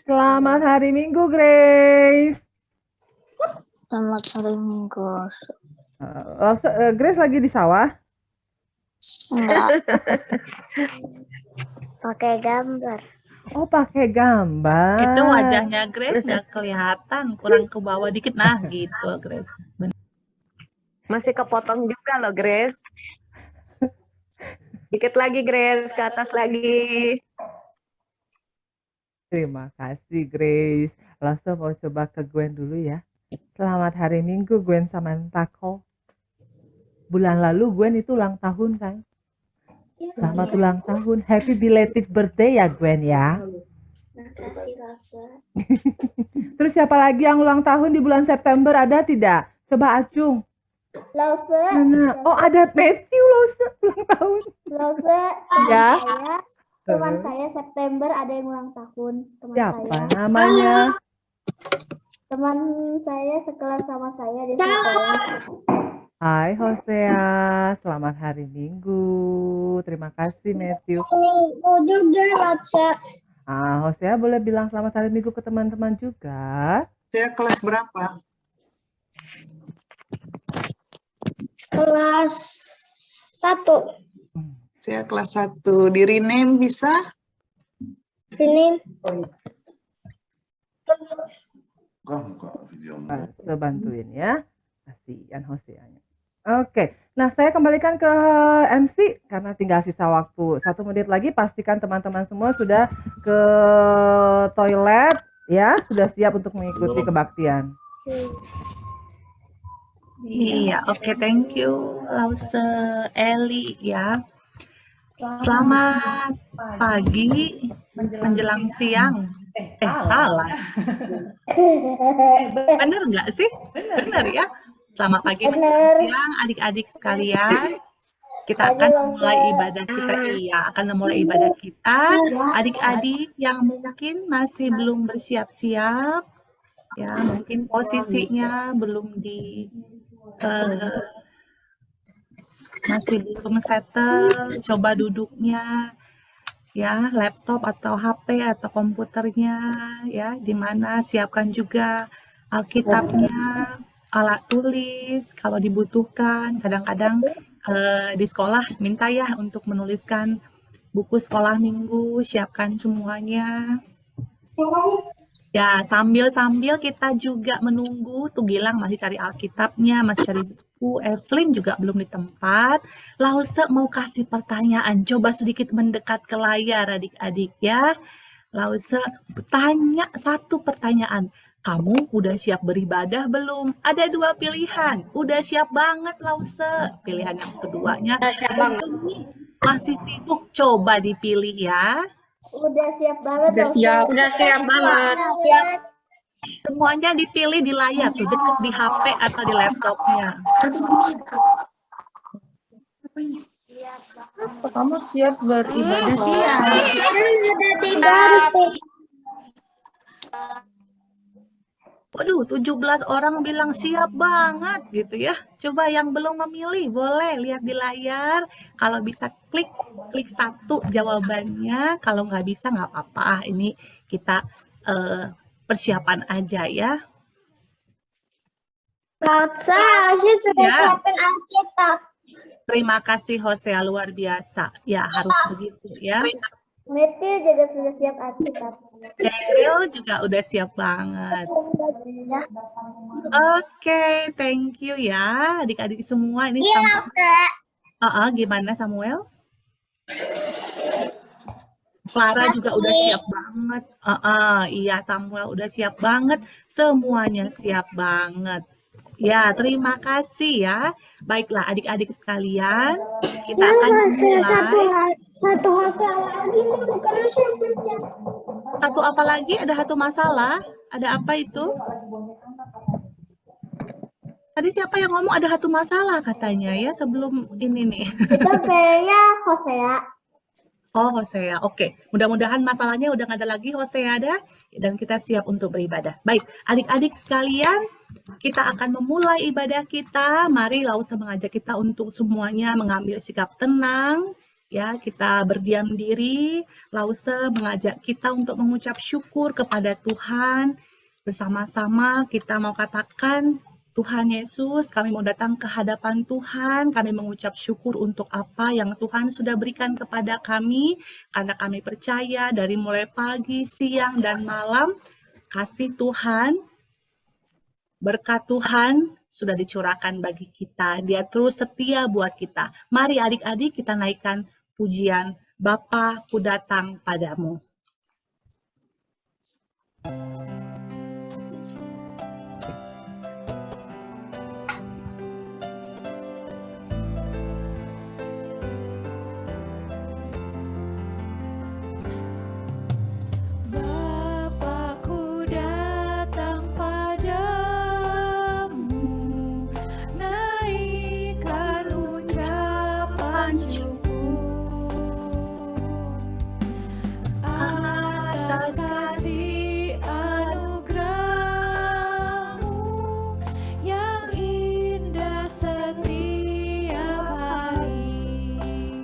Selamat hari Minggu, Grace. Selamat hari Minggu. Grace lagi di sawah? Enggak. Pakai gambar. Oh, pakai gambar. Itu wajahnya Grace nggak kelihatan, kurang ke bawah dikit. Nah, gitu, Grace. Masih kepotong juga loh, Grace. Dikit lagi, Grace, ke atas lagi. Terima kasih, Grace. Langsung mau coba ke Gwen dulu ya. Selamat hari Minggu, Gwen Samantako. Bulan lalu Gwen itu ulang tahun, kan? Selamat ulang tahun. Happy belated birthday ya, Gwen ya. Makasih, Rosa. Terus siapa lagi yang ulang tahun di bulan September, ada tidak? Coba acung. Lause. Mana? Oh, ada Matthew Lause ulang tahun. Lause. Ya. Teman saya September ada yang ulang tahun. Teman Siapa saya. namanya? Teman saya sekelas sama saya di sekolah. Hai Hosea, selamat hari Minggu. Terima kasih Matthew. Minggu juga, Rosa. Hosea boleh bilang selamat hari Minggu ke teman-teman juga. Saya kelas berapa? Kelas 1. Saya kelas 1. Di rename bisa? Ini. Buka video. Saya bantuin ya. Kasihan Hoseanya. Oke, nah saya kembalikan ke MC karena tinggal sisa waktu 1 menit lagi. Pastikan teman-teman semua sudah ke toilet ya, sudah siap untuk mengikuti kebaktian. Iya, oke, thank you, Lause, Eli ya. Selamat pagi menjelang siang. Salah. Bener nggak sih? Bener ya. Selamat pagi menjelang siang, adik-adik sekalian. Kita akan memulai ibadah kita. Iya, akan memulai ibadah kita. Adik-adik yang mungkin masih belum bersiap-siap, ya mungkin posisinya belum masih belum settle, coba duduknya, ya laptop atau HP atau komputernya, ya di mana siapkan juga Alkitabnya, alat tulis kalau dibutuhkan. Kadang-kadang di sekolah minta ya untuk menuliskan buku sekolah minggu, siapkan semuanya. Ya, sambil kita juga menunggu, tuh Gilang masih cari Alkitabnya, masih cari buku, Evelyn juga belum di tempat. Lause mau kasih pertanyaan, coba sedikit mendekat ke layar adik-adik ya. Lause tanya satu pertanyaan, kamu udah siap beribadah belum? Ada 2 pilihan, udah siap banget Lause. Pilihan yang keduanya, masih sibuk, coba dipilih ya. Udah siap banget. Udah siap banget. Siap. Semuanya dipilih di layar tuh, deket di HP atau di laptopnya. Kamu siap beribadah siang? Waduh, 17 orang bilang siap banget gitu ya. Coba yang belum memilih boleh lihat di layar. Kalau bisa klik 1 jawabannya. Kalau nggak bisa nggak apa-apa. Ini kita persiapan aja ya. Rosa, Asyik sudah siapin Alkitab. Terima kasih Hosea, luar biasa. Ya harus begitu ya. Matthew juga sudah siap Alkitab. Cheryl juga udah siap banget. Oke, thank you ya adik-adik semua. Ini gimana Samuel? Clara juga udah siap banget. Iya Samuel udah siap banget. Semuanya siap banget. Ya, terima kasih ya. Baiklah adik-adik sekalian, kita akan memulai. Satu masalah lagi. Satu apa lagi? Ada satu masalah? Ada apa itu? Tadi siapa yang ngomong ada satu masalah katanya ya sebelum ini nih. Itu kayaknya Hosea. Oh, Hosea. Oke. Mudah-mudahan masalahnya udah nggak ada lagi Hosea ada dan kita siap untuk beribadah. Baik, adik-adik sekalian, kita akan memulai ibadah kita. Mari Lause mengajak kita untuk semuanya mengambil sikap tenang, Ya, kita berdiam diri. Lause mengajak kita untuk mengucap syukur kepada Tuhan. Bersama-sama kita mau katakan, Tuhan Yesus, kami mau datang ke hadapan Tuhan. Kami mengucap syukur untuk apa yang Tuhan sudah berikan kepada kami. Karena kami percaya dari mulai pagi, siang, dan malam, kasih Tuhan, berkat Tuhan sudah dicurahkan bagi kita. Dia terus setia buat kita. Mari adik-adik kita naikkan pujian Bapa, ku datang padamu. Bapa, ku datang padamu, naikkan ucapan syukur atas kasih anugerah-Mu yang indah setiap hari.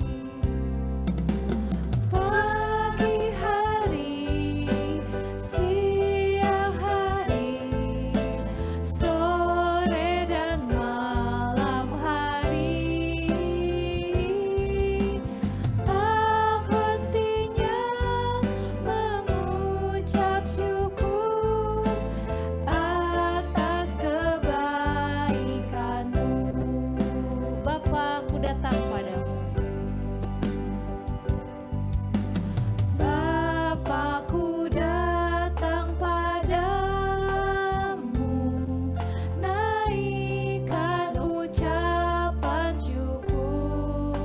Pagi hari, siang hari, sore dan malam hari, tak hentinya mengucap syukur atas kebaikan-Mu. Bapa, ku datang padamu. Bapa, ku datang padamu, naikkan ucapan syukur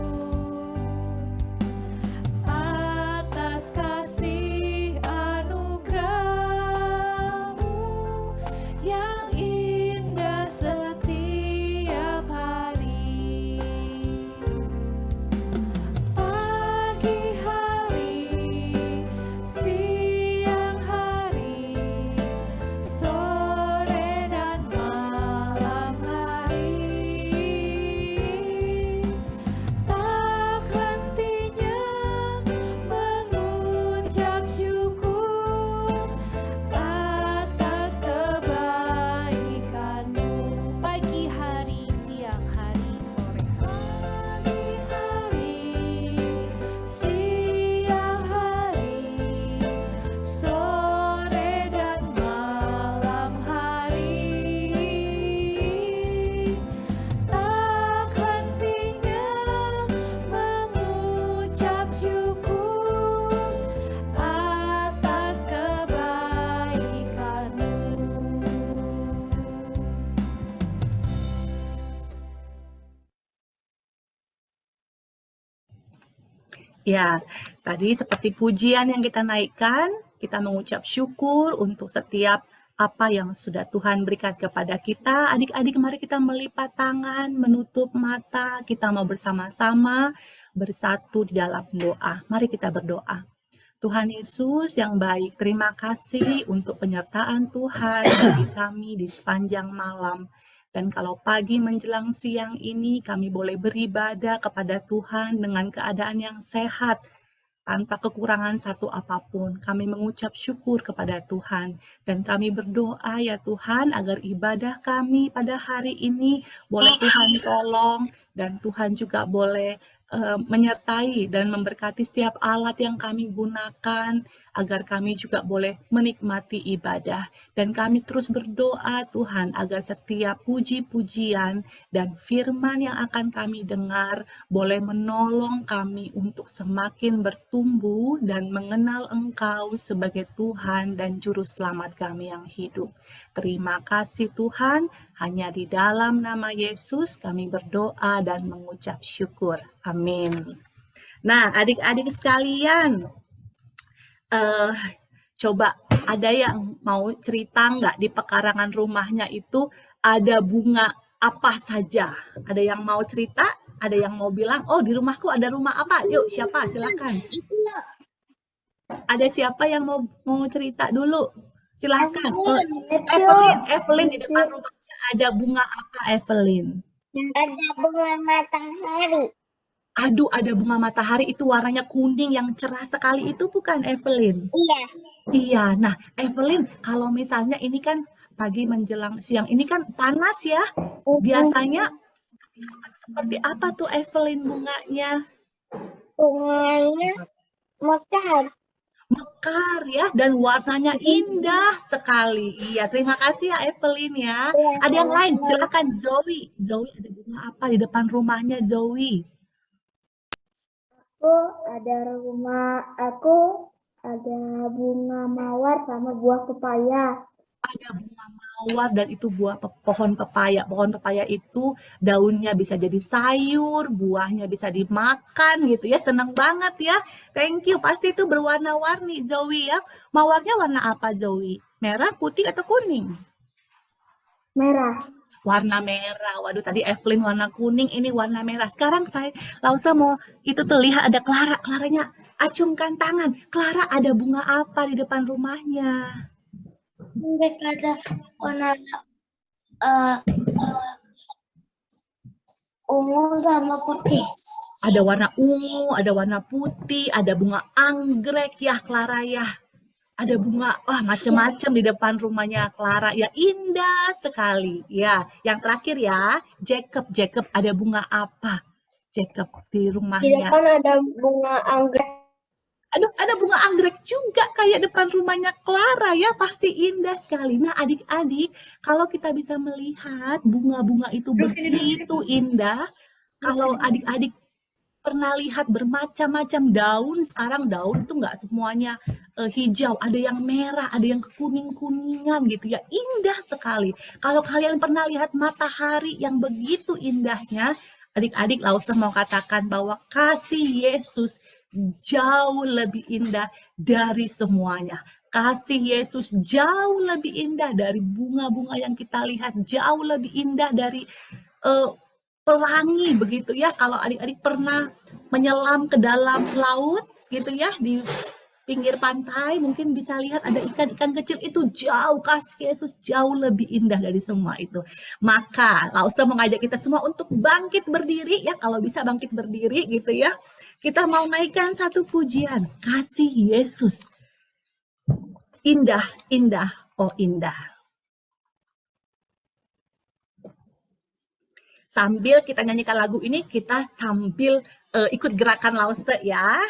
atas kasih anugerah-Mu yang indah setiap hari. Pagi hari, siang hari, sore dan malam hari, tak hentinya mengucap syukur atas kebaikan-Mu. Pagi hari, siang hari, sore hari. Pagi hari, siang hari, sore dan malam hari, tak hentinya mengucap syukur atas kebaikan-Mu. Ya, tadi seperti pujian yang kita naikkan, kita mengucap syukur untuk setiap apa yang sudah Tuhan berikan kepada kita. Adik-adik, mari kita melipat tangan, menutup mata, kita mau bersama-sama bersatu di dalam doa. Mari kita berdoa. Tuhan Yesus yang baik, terima kasih untuk penyertaan Tuhan bagi kami di sepanjang malam. Dan kalau pagi menjelang siang ini kami boleh beribadah kepada Tuhan dengan keadaan yang sehat, tanpa kekurangan satu apapun. Kami mengucap syukur kepada Tuhan. Dan kami berdoa ya Tuhan agar ibadah kami pada hari ini boleh Tuhan tolong. Dan Tuhan juga boleh menyertai dan memberkati setiap alat yang kami gunakan agar kami juga boleh menikmati ibadah. Dan kami terus berdoa Tuhan agar setiap puji-pujian dan firman yang akan kami dengar boleh menolong kami untuk semakin bertumbuh dan mengenal Engkau sebagai Tuhan dan Juru Selamat kami yang hidup. Terima kasih Tuhan, hanya di dalam nama Yesus kami berdoa dan mengucap syukur. Amin. Nah, adik-adik sekalian, coba ada yang mau cerita nggak di pekarangan rumahnya itu ada bunga apa saja? Ada yang mau cerita? Ada yang mau bilang, oh di rumahku ada rumah apa? Yuk, siapa? Silakan. Ada siapa yang mau cerita dulu? Silakan. Oh, Evelyn di depan rumahnya ada bunga apa, Evelyn? Ada bunga matahari. Aduh, ada bunga matahari itu warnanya kuning yang cerah sekali itu bukan, Evelyn? Iya. Iya. Nah, Evelyn, kalau misalnya ini kan pagi menjelang siang, ini kan panas ya. Biasanya seperti apa tuh, Evelyn, bunganya? Bunganya mekar. Mekar ya, dan warnanya indah sekali. Iya, terima kasih ya, Evelyn ya. Iya, Ada yang lain? sama-sama. Silakan, Zoe. Zoe, ada bunga apa di depan rumahnya, Zoe? Aku ada bunga mawar sama buah pepaya. Ada bunga mawar dan itu pohon pepaya. Pohon pepaya itu daunnya bisa jadi sayur, buahnya bisa dimakan gitu ya. Seneng banget ya. Thank you. Pasti itu berwarna-warni, Zoe ya. Mawarnya warna apa, Zoe? Merah, putih, atau kuning? Merah. Warna merah. Waduh, tadi Evelyn warna kuning, ini warna merah. Sekarang Lausa mau itu tuh lihat ada Clara. Claranya acungkan tangan. Clara, ada bunga apa di depan rumahnya? Mungkin ada warna ungu sama putih. Ada warna ungu, ada warna putih, ada bunga anggrek ya, Clara ya. Ada bunga, macam-macam di depan rumahnya Clara ya, indah sekali. Ya, yang terakhir ya, Jacob, ada bunga apa? Jacob di Di rumahnya. depan ada bunga anggrek. Aduh, ada bunga anggrek juga kayak depan rumahnya Clara ya, pasti indah sekali. Nah, adik-adik, kalau kita bisa melihat bunga-bunga itu begitu indah, kalau adik-adik pernah lihat bermacam-macam daun, sekarang daun itu nggak semuanya hijau, ada yang merah, ada yang kuning-kuningan gitu ya, indah sekali. Kalau kalian pernah lihat matahari yang begitu indahnya, adik-adik Lausa mau katakan bahwa kasih Yesus jauh lebih indah dari semuanya. Kasih Yesus jauh lebih indah dari bunga-bunga yang kita lihat, jauh lebih indah dari pelangi begitu ya. Kalau adik-adik pernah menyelam ke dalam laut gitu ya, di pinggir pantai mungkin bisa lihat ada ikan-ikan kecil, itu jauh, kasih Yesus jauh lebih indah dari semua itu. Maka Lausa mengajak kita semua untuk bangkit berdiri ya, kalau bisa bangkit berdiri gitu ya. Kita mau naikkan satu pujian, kasih Yesus indah, indah, oh indah. Sambil kita nyanyikan lagu ini, kita sambil ikut gerakan Lause ya.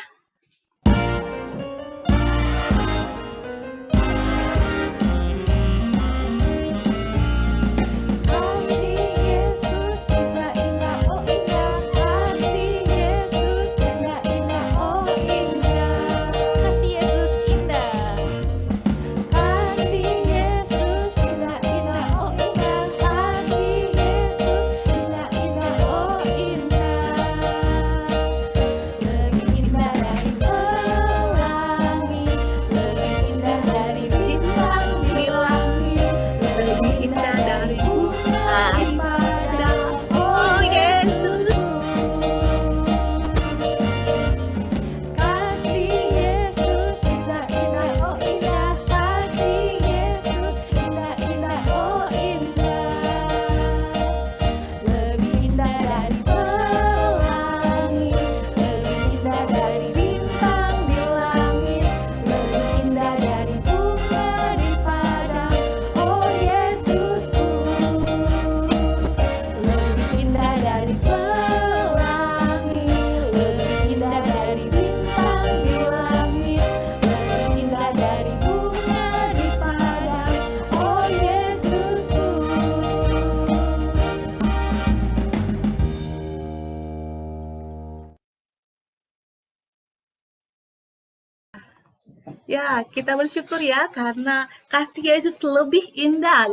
Ya, kita bersyukur ya karena kasih Yesus lebih indah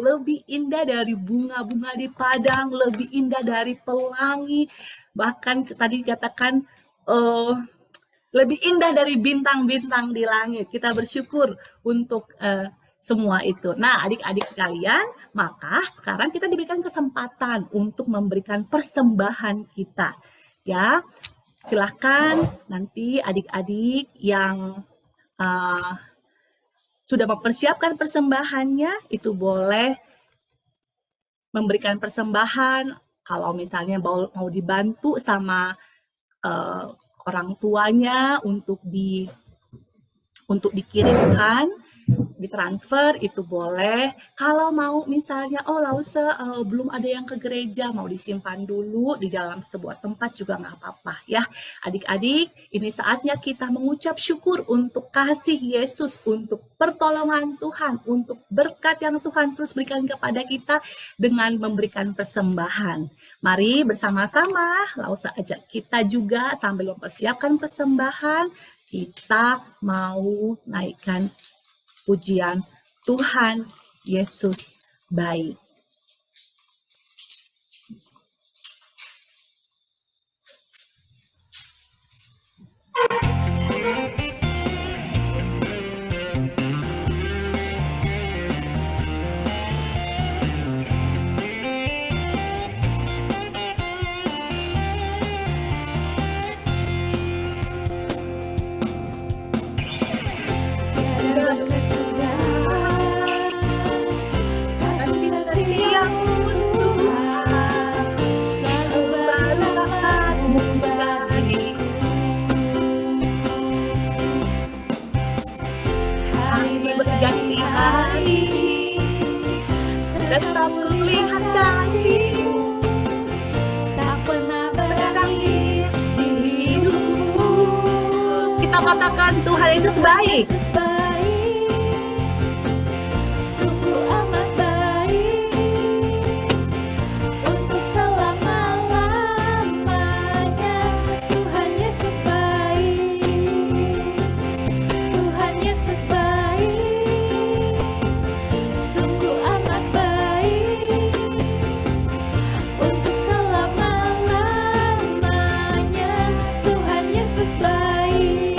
dari bunga-bunga di padang, lebih indah dari pelangi, bahkan tadi dikatakan lebih indah dari bintang-bintang di langit. Kita bersyukur untuk semua itu. Nah, adik-adik sekalian, maka sekarang kita diberikan kesempatan untuk memberikan persembahan kita. Ya, silakan nanti adik-adik yang sudah mempersiapkan persembahannya, itu boleh memberikan persembahan. Kalau misalnya mau dibantu sama orang tuanya untuk dikirimkan, ditransfer itu boleh. Kalau mau misalnya, oh Lause belum ada yang ke gereja, mau disimpan dulu di dalam sebuah tempat juga nggak apa-apa ya. Adik-adik, ini saatnya kita mengucap syukur untuk kasih Yesus, untuk pertolongan Tuhan, untuk berkat yang Tuhan terus berikan kepada kita dengan memberikan persembahan. Mari bersama-sama Lause ajak kita juga sambil mempersiapkan persembahan, kita mau naikkan pujian Tuhan Yesus baik. Kasih setiamu Tuhan, selalu berkat-Mu bagiku. Hari berganti hari, tetap kulihat kasih-Mu, tak pernah berakhir di hidupku. Kita katakan Tuhan Yesus baik. Sungguh amat baik untuk selama-lamanya. Tuhan Yesus baik, Tuhan Yesus baik, sungguh amat baik untuk selama-lamanya. Tuhan Yesus baik.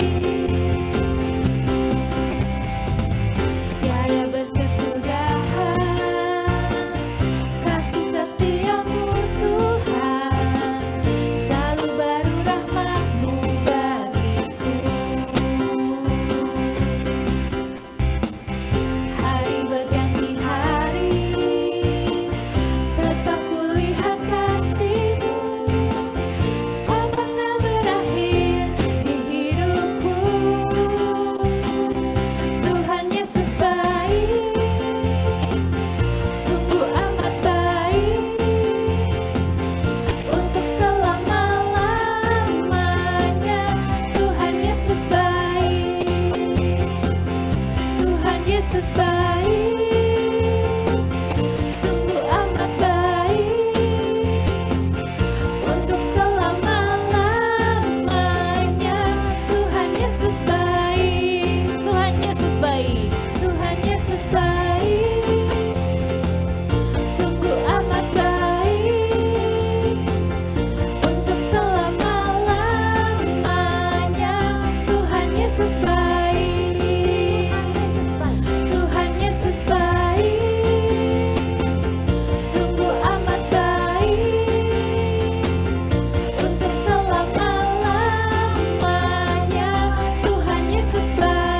Tiada berkesudahan kasih setiamu Tuhan, selalu baru rahmat-Mu bagiku. Hari berganti hari, tetap kulihat kasih-Mu, tak pernah berakhir di hidupku. Tuhan Yesus baik, sungguh amat baik untuk selama-lamanya. Tuhan Yesus baik, Tuhan Yesus baik, sungguh amat baik untuk selama-lamanya. Tuhan Yesus baik, Tuhan Yesus baik, Tuhan Yesus baik, sungguh amat baik untuk selama-lamanya. Tuhan Yesus baik, Tuhan Yesus baik, sungguh amat baik untuk selama-lamanya. Tuhan Yesus baik.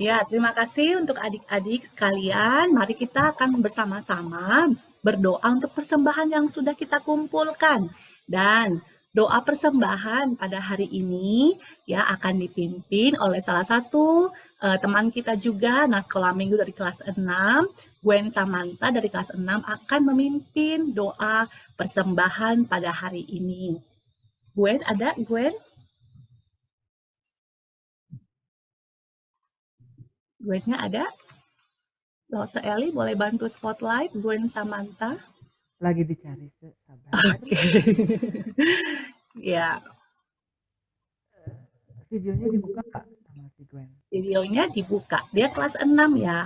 Ya, terima kasih untuk adik-adik sekalian. Mari kita akan bersama-sama berdoa untuk persembahan yang sudah kita kumpulkan. Dan doa persembahan pada hari ini ya akan dipimpin oleh salah satu teman kita juga, anak sekolah minggu dari kelas 6, Gwen Samantha dari kelas 6 akan memimpin doa persembahan pada hari ini. Gwen, ada Gwen? Gwennya ada? Lause Eli boleh bantu spotlight Gwen Samantha? Lagi dicari, sabar. Oke. Ya, Videonya dibuka Kak sama si Gwen. videonya dibuka. Dia kelas 6 ya.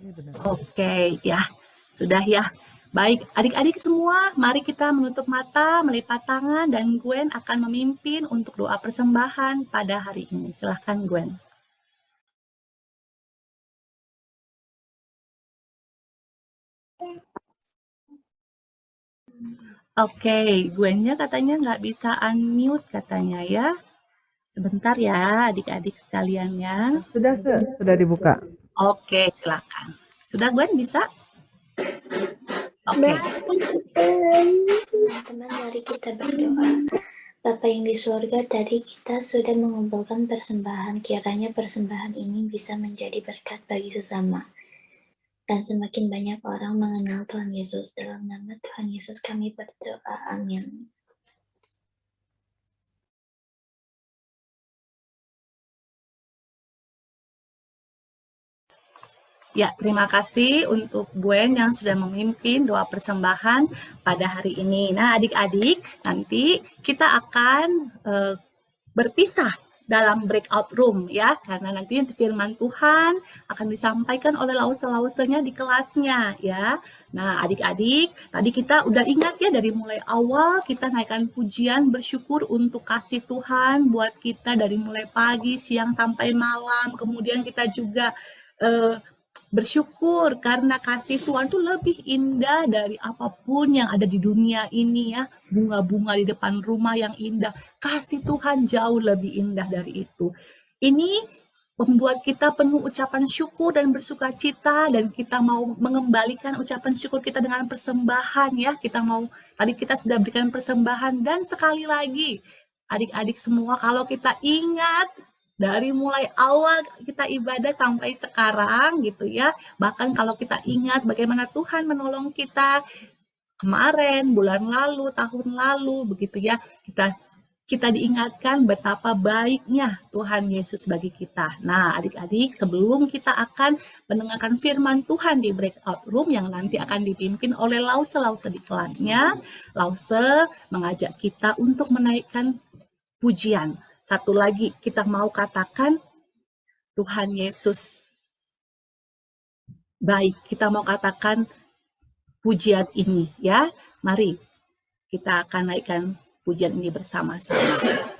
Ini benar. Oke, ya. Sudah ya. Baik, adik-adik semua, mari kita menutup mata, melipat tangan, dan Gwen akan memimpin untuk doa persembahan pada hari ini. Silahkan Gwen. Oke, Gwennya katanya nggak bisa unmute katanya ya. Sebentar ya adik-adik sekalian ya. Sudah dibuka. Oke, silakan. Sudah Gwen bisa? Oke. Teman-teman, mari kita berdoa. Bapa yang di surga, tadi kita sudah mengumpulkan persembahan. Kiranya persembahan ini bisa menjadi berkat bagi sesama. Dan semakin banyak orang mengenal Tuhan Yesus. Dalam nama Tuhan Yesus kami berdoa. Amin. Ya, terima kasih untuk Gwen yang sudah memimpin doa persembahan pada hari ini. Nah, adik-adik, nanti kita akan berpisah dalam breakout room ya, karena nanti firman Tuhan akan disampaikan oleh lause-lausenya di kelasnya ya. Nah, adik-adik, tadi kita udah ingat ya dari mulai awal kita naikkan pujian bersyukur untuk kasih Tuhan buat kita dari mulai pagi, siang sampai malam. Kemudian kita juga bersyukur karena kasih Tuhan tuh lebih indah dari apapun yang ada di dunia ini ya. Bunga-bunga di depan rumah yang indah. Kasih Tuhan jauh lebih indah dari itu. Ini membuat kita penuh ucapan syukur dan bersuka cita, dan kita mau mengembalikan ucapan syukur kita dengan persembahan ya. Tadi kita sudah berikan persembahan, dan sekali lagi adik-adik semua, kalau kita ingat dari mulai awal kita ibadah sampai sekarang gitu ya. Bahkan kalau kita ingat bagaimana Tuhan menolong kita kemarin, bulan lalu, tahun lalu begitu ya. Kita diingatkan betapa baiknya Tuhan Yesus bagi kita. Nah, adik-adik, sebelum kita akan mendengarkan firman Tuhan di breakout room yang nanti akan dipimpin oleh lause-lause di kelasnya, lause mengajak kita untuk menaikkan pujian. Satu lagi, kita mau katakan Tuhan Yesus baik. Kita mau katakan pujian ini ya. Mari kita akan naikkan pujian ini bersama-sama.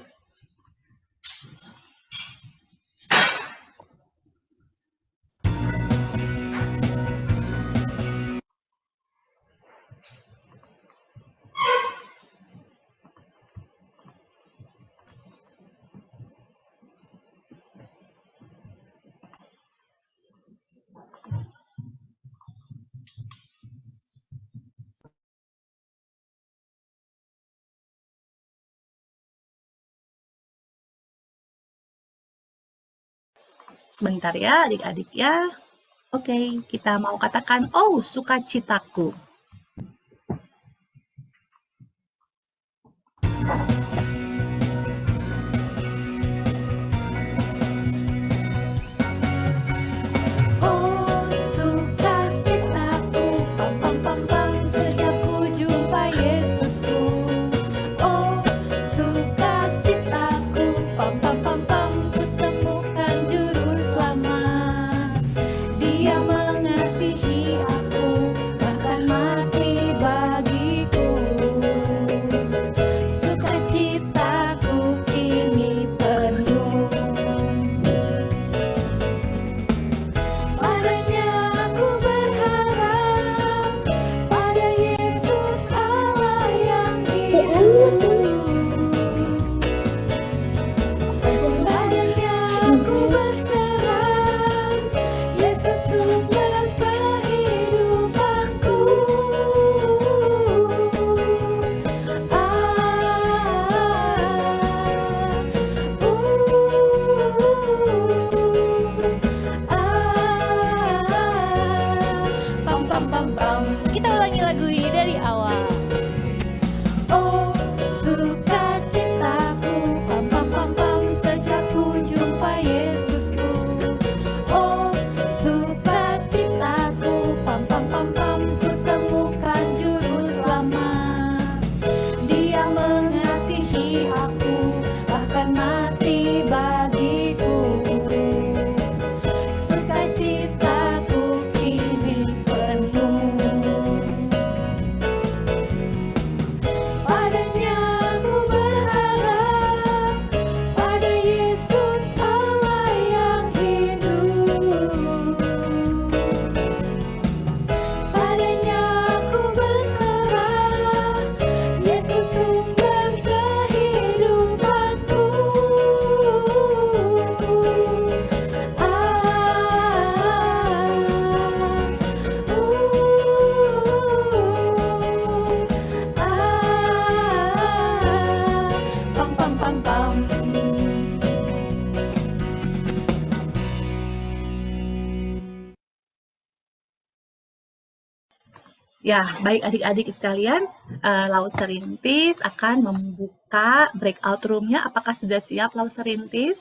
Sebentar ya adik-adik ya. Oke, kita mau katakan, oh sukacitaku. Oh sukacitaku, pam pam pam pam, sejak ku jumpa Yesusku. Oh sukacitaku, pam pam pam pam, ku temukan juru selamat. Dia mengasihi aku, bahkan Ya, baik adik-adik sekalian, Lauser Rintis akan membuka breakout room-nya. Apakah sudah siap Lauser Rintis?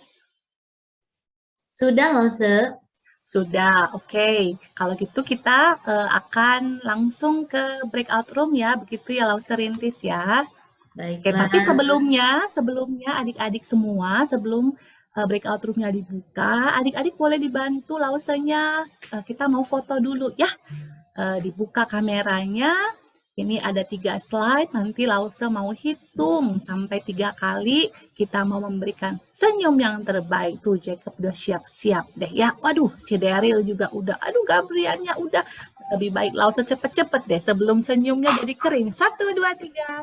Sudah, Lause. Sudah, oke. Kalau gitu kita akan langsung ke breakout room ya, begitu ya Lauser Rintis ya. Oke, Baiklah. tapi sebelumnya adik-adik semua, sebelum breakout room-nya dibuka, adik-adik boleh dibantu Lausernya. Kita mau foto dulu ya. Dibuka kameranya. Ini ada 3 slide, nanti Lause mau hitung sampai 3 kali. Kita mau memberikan senyum yang terbaik. Tuh Jacob udah siap-siap deh ya. Waduh, si Daryl juga udah. Aduh, Gabrielnya udah. Lebih baik Lause cepet-cepet deh sebelum senyumnya jadi kering. 1, 2, 3.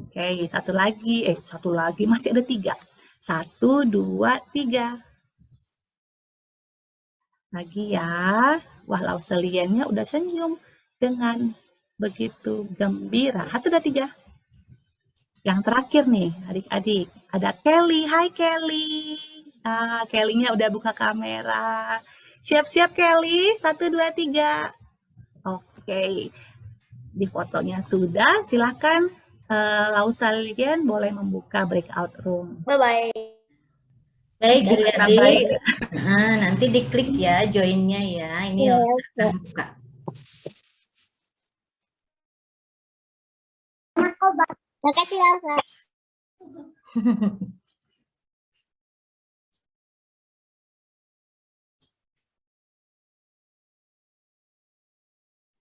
Oke, satu lagi. Masih ada 3. 1, 2, 3. Lagi ya. Wah, Lauseliannya udah senyum dengan begitu gembira. 1, 2, 3. Yang terakhir nih, adik-adik. Ada Kelly. Hai Kelly. Kelly-nya udah buka kamera. Siap-siap Kelly. 1, 2, 3. Oke. Di fotonya sudah. Silahkan Lauselian boleh membuka breakout room. Bye-bye. Baik, adik-adik. Baik. Nah, nanti diklik ya join-nya ya. Ini Lause akan buka. Makasih, Elsa.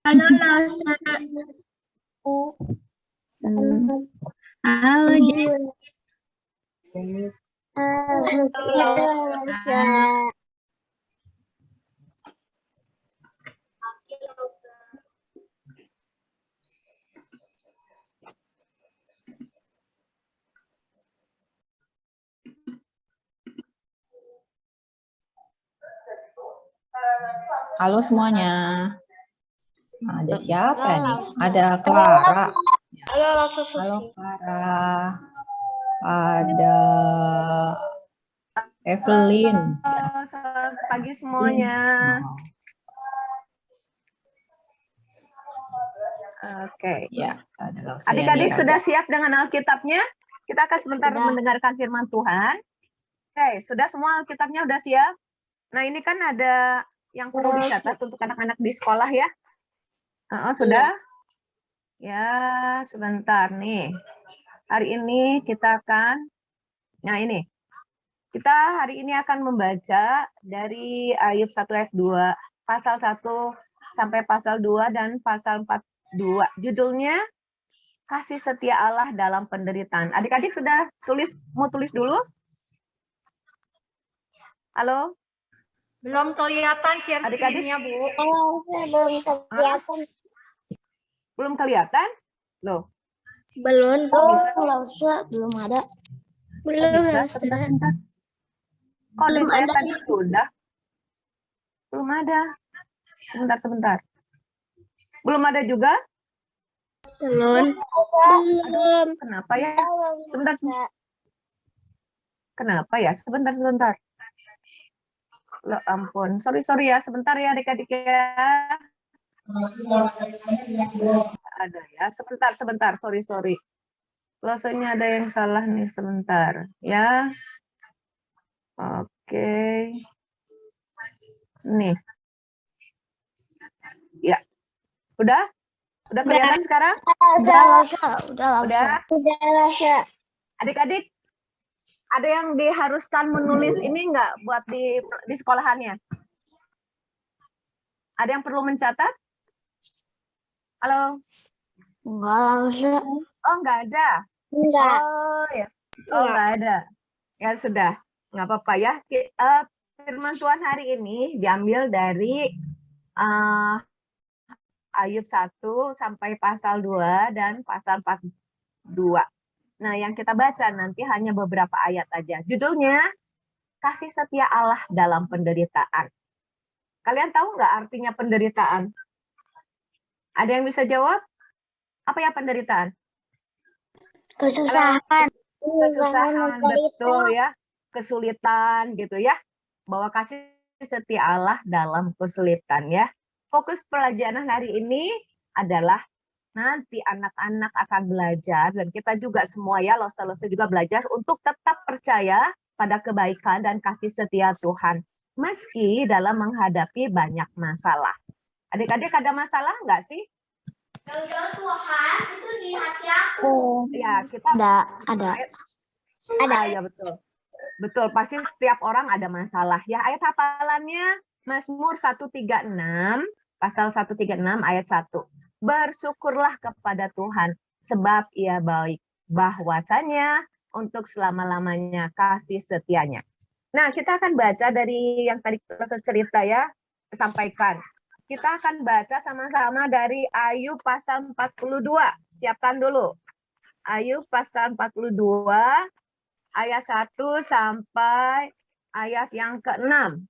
Halo, Elsa. Halo, Jen. Halo semuanya. Ada siapa nih? Ada Clara. Halo Clara. Ada Evelyn. Halo, selamat pagi semuanya. Oke. Ya, ada Lauser. Adik-adik sudah siap dengan Alkitabnya? Kita akan sebentar mendengarkan firman Tuhan. Oke, sudah semua Alkitabnya udah siap? Nah, ini kan ada yang perlu dicatat untuk anak-anak di sekolah ya. Sudah? Ya, sebentar nih. Hari ini kita akan, kita hari ini akan membaca dari Ayub 1 ayat 2, pasal 1 sampai pasal 2 dan pasal 42. Judulnya, Kasih Setia Allah dalam Penderitaan. Adik-adik sudah mau tulis dulu? Halo? Belum kelihatan share Adik-adik? screen-nya, Bu. Belum kelihatan. Belum kelihatan? Loh. Belum. Bisa? Belum ada. Bisa? Sebentar. Oh, di saya tadi sudah. Belum ada. Sebentar. Belum ada juga? Belum. Kenapa ya? Sebentar. Kenapa ya? Sebentar. Loh, ampun. Sorry ya. Sebentar ya adik-adik ya. Ada ya. Sebentar. Sorry. Close-nya ada yang salah nih. Sebentar. Ya. Oke. Nih. Ya. Udah kelihatan sekarang? Udah. Adik-adik, ada yang diharuskan menulis ini enggak buat di sekolahannya? Ada yang perlu mencatat? Halo? Enggak. Oh, enggak ada. Enggak. Oh, ya. Oh, enggak ada. Ya sudah, enggak apa-apa ya. Firman Tuhan hari ini diambil dari Ayub 1 sampai pasal 2 dan pasal 42. Nah, yang kita baca nanti hanya beberapa ayat aja. Judulnya, Kasih Setia Allah dalam Penderitaan. Kalian tahu nggak artinya penderitaan? Ada yang bisa jawab? Apa ya penderitaan? Kesusahan. Betul ya. Kesulitan gitu ya. Bahwa kasih setia Allah dalam kesulitan ya. fokus pelajaran hari ini adalah nanti anak-anak akan belajar dan kita juga semua ya, Lose-Lose juga belajar untuk tetap percaya pada kebaikan dan kasih setia Tuhan meski dalam menghadapi banyak masalah. Adik-adik ada masalah nggak sih? Tuhan itu di hati aku. Ya, kita Ada. Ya betul. Betul, pasti setiap orang ada masalah. Ya, ayat hafalannya Mazmur 136, pasal 136 ayat 1. Bersyukurlah kepada Tuhan sebab Ia baik, bahwasanya untuk selama-lamanya kasih setianya. Nah, kita akan baca dari yang tadi kita cerita ya, sampaikan. Kita akan baca sama-sama dari Ayub pasal 42. Siapkan dulu. Ayub pasal 42 ayat 1 sampai ayat yang ke-6.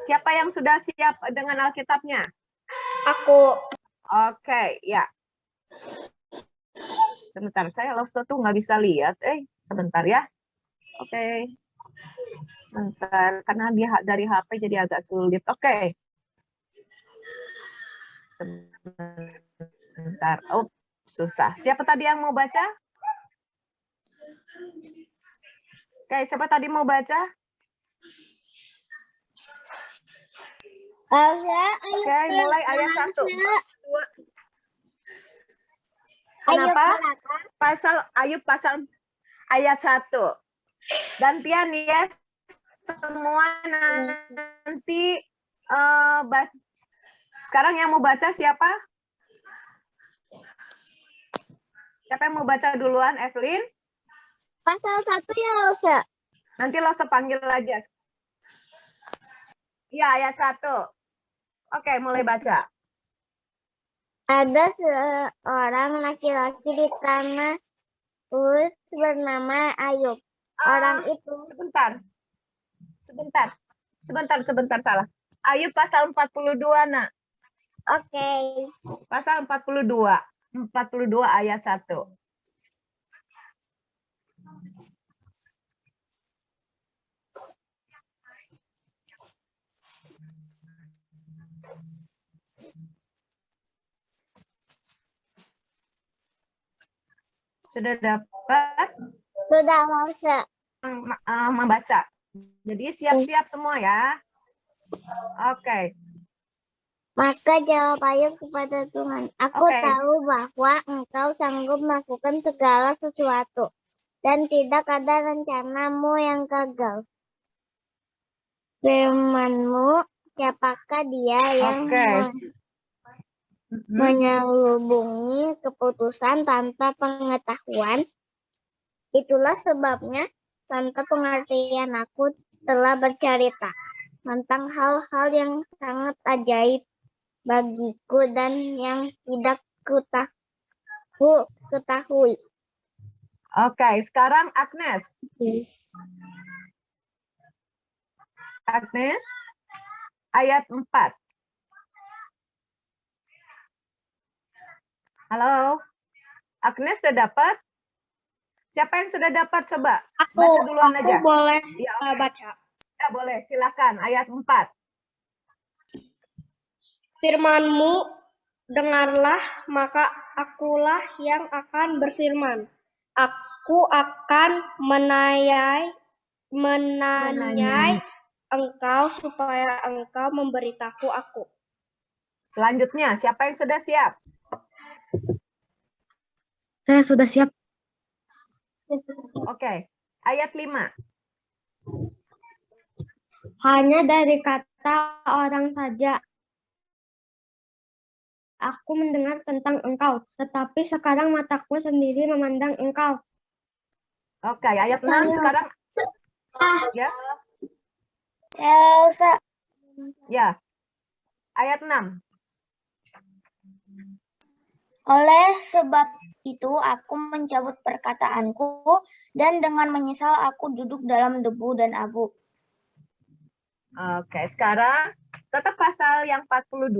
Siapa yang sudah siap dengan Alkitabnya? Aku. Oke, ya. Sebentar, saya Lose tuh nggak bisa lihat. Sebentar ya. Oke. Sebentar, karena dia dari HP jadi agak sulit. Oke. Sebentar. Oh, susah. Siapa tadi yang mau baca? Oke, siapa tadi mau baca? Oke, mulai ayat 1. Kenapa? Ayub pasal ayat 1. Gantian ya, semua nanti sekarang yang mau baca siapa? Siapa yang mau baca duluan, Evelyn? Pasal 1 ya, Lose. Nanti Lose panggil aja. Ya, ayat 1. Oke, mulai baca. Ada seorang laki-laki di tanah Uz bernama Ayub. Orang itu. Sebentar, salah. Ayub pasal 42, nak. Oke. Pasal 42 ayat 1. Sudah dapat? Sudah, Lose. Membaca. Jadi siap-siap semua ya. Oke. Maka jawab Ayub kepada Tuhan, aku tahu bahwa Engkau sanggup melakukan segala sesuatu, dan tidak ada rencanamu yang gagal. Firman-Mu, siapakah dia yang menyelubungi keputusan tanpa pengetahuan? Itulah sebabnya tanpa pengertian aku telah bercerita tentang hal-hal yang sangat ajaib bagiku dan yang tidak ketahui. Oke, sekarang Agnes. Agnes, ayat 4. Halo, Agnes sudah dapat? Siapa yang sudah dapat? Coba baca duluan aja. Aku boleh baca. Ya, boleh, silakan. Ayat 4. Firman-Mu, dengarlah, maka akulah yang akan berfirman. Aku akan menanyai Engkau supaya Engkau memberitahu aku. Selanjutnya, siapa yang sudah siap? Saya sudah siap. Oke, ayat 5. Hanya dari kata orang saja aku mendengar tentang Engkau, tetapi sekarang mataku sendiri memandang Engkau. Oke, ayat 6 sekarang. Ya. Ya. Ayat 6. Oleh sebab itu aku mencabut perkataanku dan dengan menyesal aku duduk dalam debu dan abu. Oke, sekarang tetap pasal yang 42,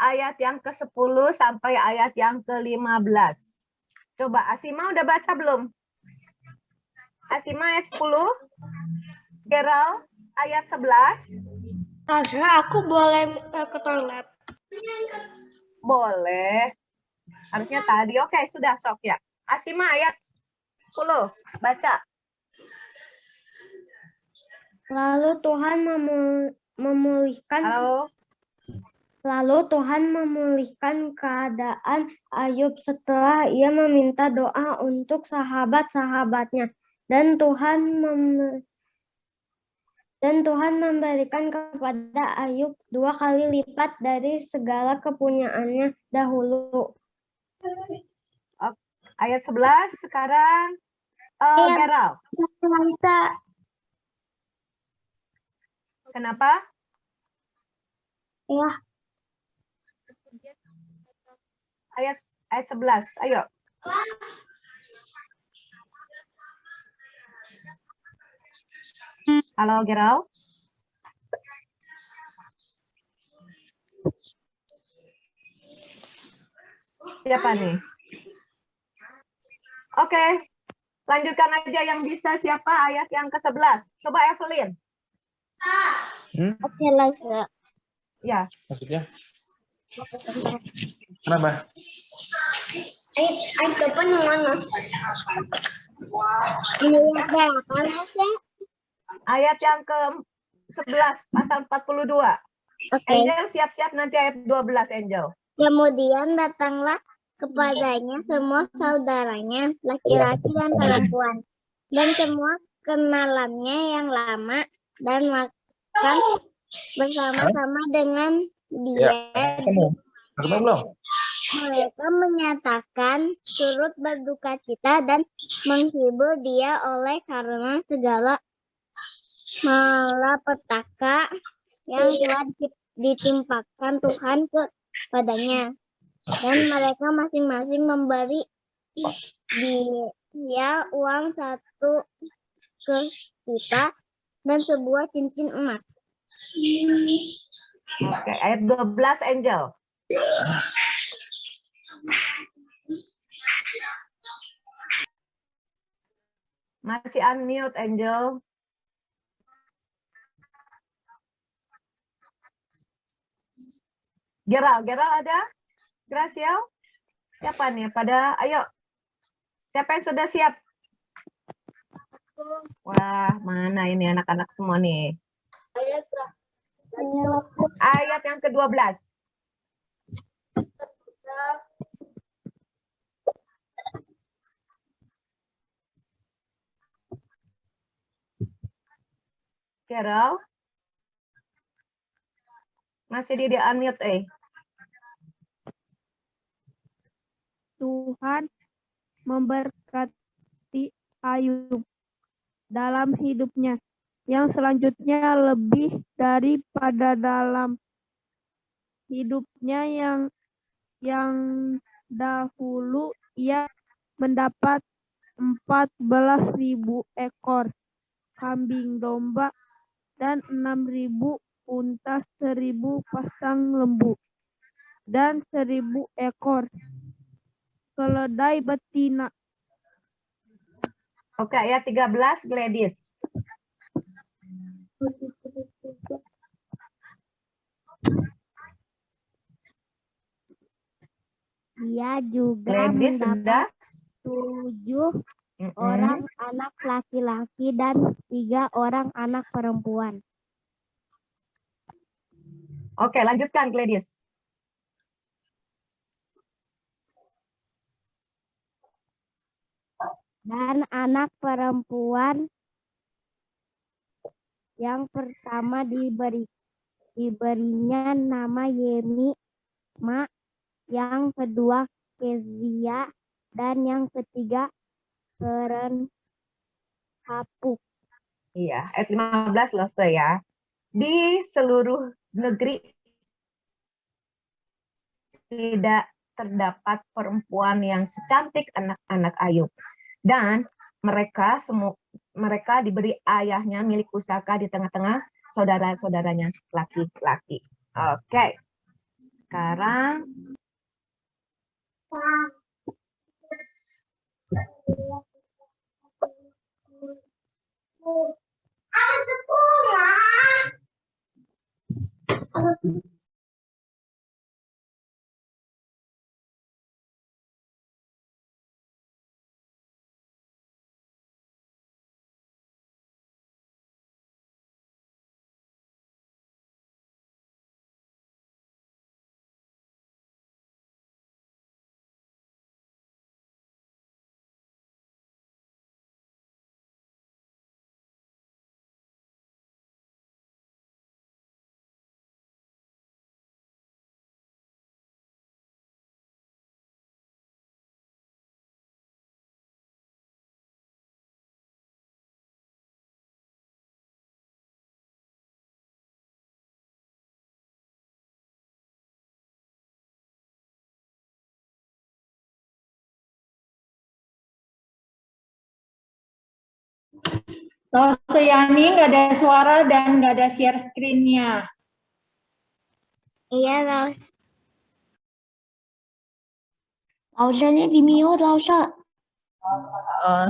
ayat yang ke-10 sampai ayat yang ke-15. Coba Asima udah baca belum? Asima ayat 10, Gerald ayat 11. Aku boleh ke toilet. Boleh. Harusnya tadi. Oke, sudah sok ya. Asima ayat 10. Baca. Lalu Tuhan memulihkan Halo. Lalu Tuhan memulihkan keadaan Ayub setelah ia meminta doa untuk sahabat-sahabatnya. Dan Tuhan memberikan kepada Ayub 2 kali lipat dari segala kepunyaannya dahulu. Ayat 11 sekarang. Geral. Kenapa? Ya. Ayat 11. Ayo. Halo, Geral. Siapa nih? Oke. Lanjutkan aja yang bisa. Siapa ayat yang ke-11? Coba Evelyn. Oke, Laisa. Ya. Maksudnya? Kenapa? Ayat depan yang mana? Ayat yang ke-11, pasal 42. Oke. Angel siap-siap nanti ayat 12, Angel. Kemudian datanglah kepadanya semua saudaranya, laki-laki dan perempuan, dan semua kenalannya yang lama, dan makan bersama-sama dengan dia. Ketemu belum? Mereka menyatakan turut berduka cita dan menghibur dia oleh karena segala malapetaka yang telah ditimpakan Tuhan kepadanya. Dan mereka masing-masing memberi dia uang 1 kesita dan sebuah cincin emas. Oke, ayat 12, Angel. Masih unmute, Angel. Geral ada? Graciel? Siapa nih? Ayo. Siapa yang sudah siap? Wah, mana ini anak-anak semua nih? Ayat yang ke-12. Carol? Masih di unmute, Tuhan memberkati Ayub dalam hidupnya yang selanjutnya lebih daripada dalam hidupnya yang dahulu. Ia mendapat 14.000 ekor kambing domba dan 6.000 unta, 1.000 pasang lembu, dan 1.000 ekor keledai betina. Oke, ayat 13, Gladys. Dia juga Gladys mendapat 7 orang anak laki-laki dan 3 orang anak perempuan. Oke, lanjutkan, Gladys. Dan anak perempuan yang pertama diberinya nama Yemima, yang kedua Kezia, dan yang ketiga Keren Hapuk. Iya, ayat 15 selesai ya. Di seluruh negeri tidak terdapat perempuan yang secantik anak-anak Ayub. Dan mereka diberi ayahnya milik pusaka di tengah-tengah saudara-saudaranya laki-laki. Oke. Sekarang Lause Yani nggak ada suara dan nggak ada share screen-nya. Iya, Lause. Lausanya di mute, Lause.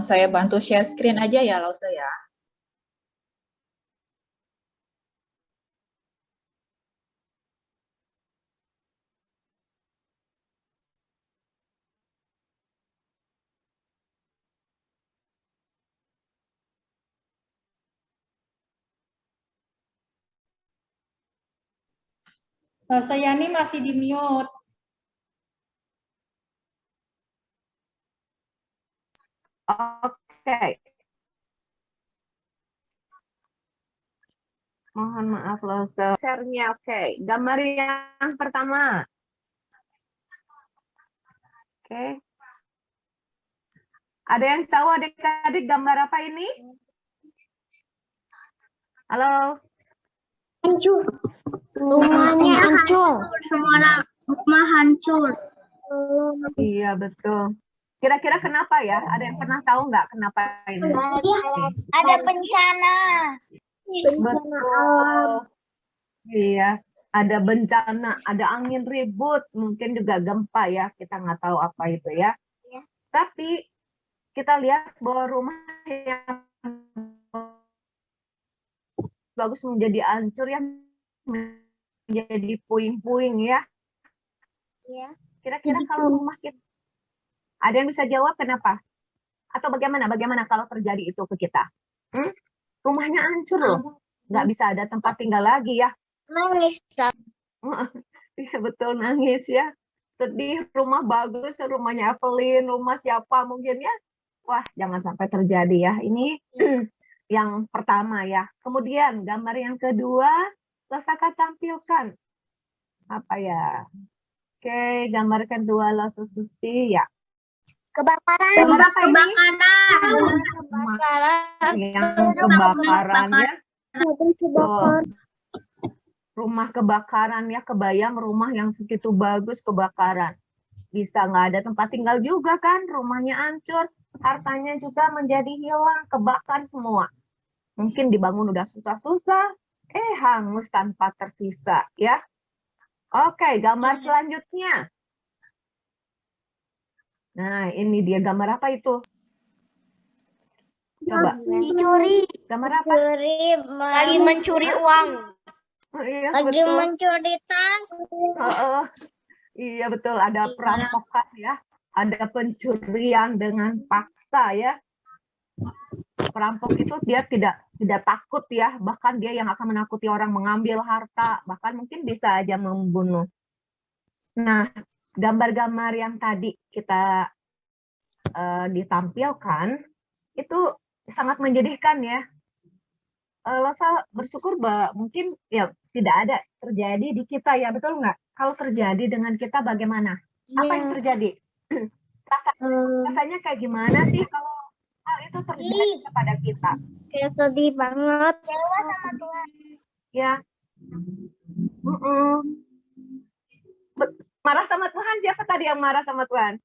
Saya bantu share screen aja ya, Lause ya. Lause Yani masih di mute. Oke. Mohon maaf loh, share-nya oke. Gambar yang pertama. Oke. Ada yang tahu adik-adik gambar apa ini? Halo? Hancur. Rumahnya hancur. Semua rumah hancur. Iya, betul. Kira-kira kenapa ya? Ada yang pernah tahu nggak kenapa ini? Ada bencana. Betul. Iya, ada bencana, ada angin ribut, mungkin juga gempa ya. Kita nggak tahu apa itu ya. Tapi kita lihat bahwa rumah yang bagus menjadi hancur ya, menjadi puing-puing ya. Kira-kira kalau rumah kita, ada yang bisa jawab kenapa? Atau bagaimana? Bagaimana kalau terjadi itu ke kita? Rumahnya hancur loh, nggak bisa ada tempat tinggal lagi ya. Nangis. Iya betul, nangis ya. Sedih, rumah bagus, rumahnya Evelyn, rumah siapa mungkin ya. Wah, jangan sampai terjadi ya. Ini yang pertama ya. Kemudian gambar yang kedua, Losaka tampilkan. Apa ya? Oke, gambar kedua Susi ya. Kebakaran. Gambar apa ini? Kebakaran. Yang kebakaran ya. Rumah kebakaran ya, kebayang rumah yang segitu bagus kebakaran. Bisa nggak ada tempat tinggal juga kan, rumahnya hancur, hartanya juga menjadi hilang, kebakar semua. Mungkin dibangun udah susah-susah, hangus tanpa tersisa ya. Oke, gambar selanjutnya. Nah, ini dia gambar apa itu? Coba. Dicuri. Gambar apa? Lagi mencuri uang. Oh, iya, Lagi betul. mencuri tas. Iya betul, ada perampokan ya, ada pencurian dengan paksa ya. Perampok itu dia tidak takut ya, bahkan dia yang akan menakuti orang mengambil harta, bahkan mungkin bisa aja membunuh. Nah, gambar-gambar yang tadi kita ditampilkan itu sangat menyedihkan ya. Losa bersyukur bahwa mungkin ya tidak ada terjadi di kita ya, betul nggak? Kalau terjadi dengan kita bagaimana? Apa yang terjadi? Rasanya kayak gimana sih kalau hal itu terjadi kepada kita? Kayak sedih banget. Kecewa sama Tuhan. Ya. Marah sama Tuhan, siapa tadi yang marah sama Tuhan?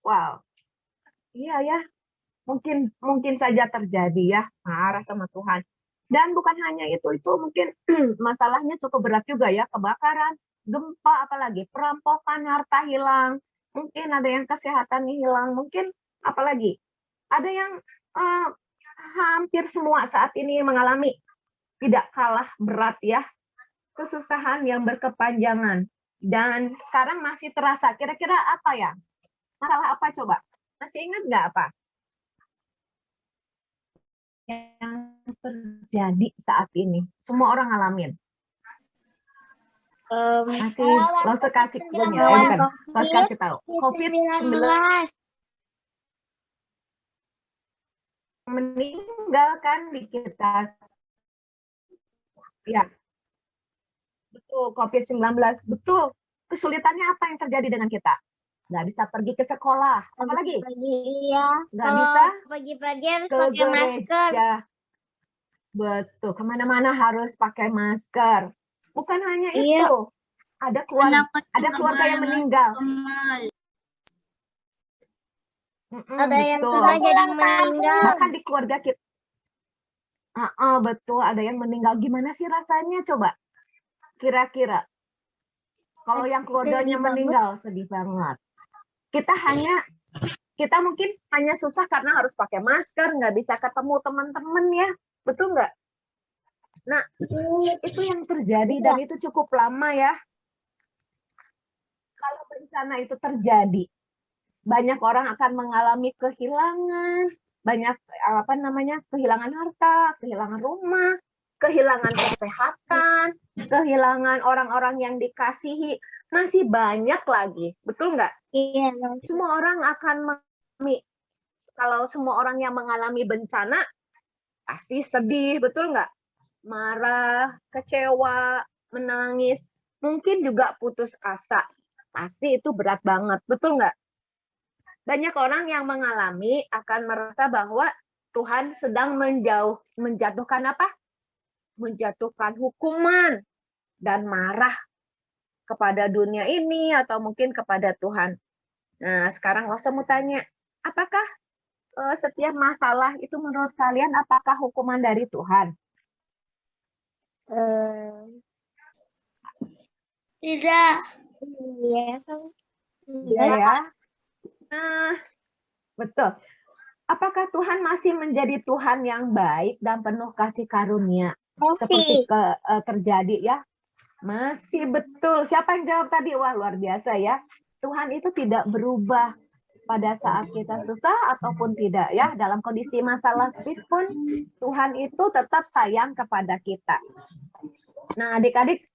Wow. Iya ya. Mungkin saja terjadi ya, marah sama Tuhan. Dan bukan hanya itu mungkin masalahnya cukup berat juga ya, kebakaran, gempa, apalagi perampokan, harta hilang, mungkin ada yang kesehatan hilang, mungkin apalagi ada yang hampir semua saat ini mengalami tidak kalah berat ya, kesusahan yang berkepanjangan dan sekarang masih terasa. Kira-kira apa ya? Masalah apa coba? Masih ingat nggak apa yang terjadi saat ini? Semua orang ngalamin. Masih lo kasih bukan, lo kasih tahu. COVID-19 meninggalkan di kita. Ya, betul, COVID-19, betul. Kesulitannya apa yang terjadi dengan kita? Nggak bisa pergi ke sekolah, apalagi? Nggak bisa pagi-pagi harus ke pakai masker. gereja. Betul, kemana-mana harus pakai masker. Bukan hanya itu, ada keluarga yang meninggal. Ada yang susah jadi meninggal. Bahkan di keluarga kita, Betul, ada yang meninggal. Gimana sih rasanya coba? Kira-kira. Kalau yang keluarganya meninggal, sedih banget. Kita mungkin hanya susah karena harus pakai masker, nggak bisa ketemu teman-teman ya. Betul nggak? Nah, itu yang terjadi dan itu cukup lama ya. Kalau bencana itu terjadi, banyak orang akan mengalami kehilangan, banyak kehilangan harta, kehilangan rumah, kehilangan kesehatan, kehilangan orang-orang yang dikasihi, masih banyak lagi, betul nggak? Iya. Semua orang akan kalau semua orang yang mengalami bencana pasti sedih, betul nggak? Marah, kecewa, menangis, mungkin juga putus asa, pasti itu berat banget, betul nggak? Banyak orang yang mengalami akan merasa bahwa Tuhan sedang menjatuhkan apa? Menjatuhkan hukuman dan marah kepada dunia ini atau mungkin kepada Tuhan. Nah, sekarang saya mau tanya, apakah setiap masalah itu menurut kalian apakah hukuman dari Tuhan? Tidak. Iya. Iya ya. Nah, betul. Apakah Tuhan masih menjadi Tuhan yang baik dan penuh kasih karunia? Seperti terjadi ya? Masih, betul. Siapa yang jawab tadi? Wah, luar biasa ya. Tuhan itu tidak berubah pada saat kita susah ataupun tidak ya. Dalam kondisi masalah pun Tuhan itu tetap sayang kepada kita. Nah, adik-adik,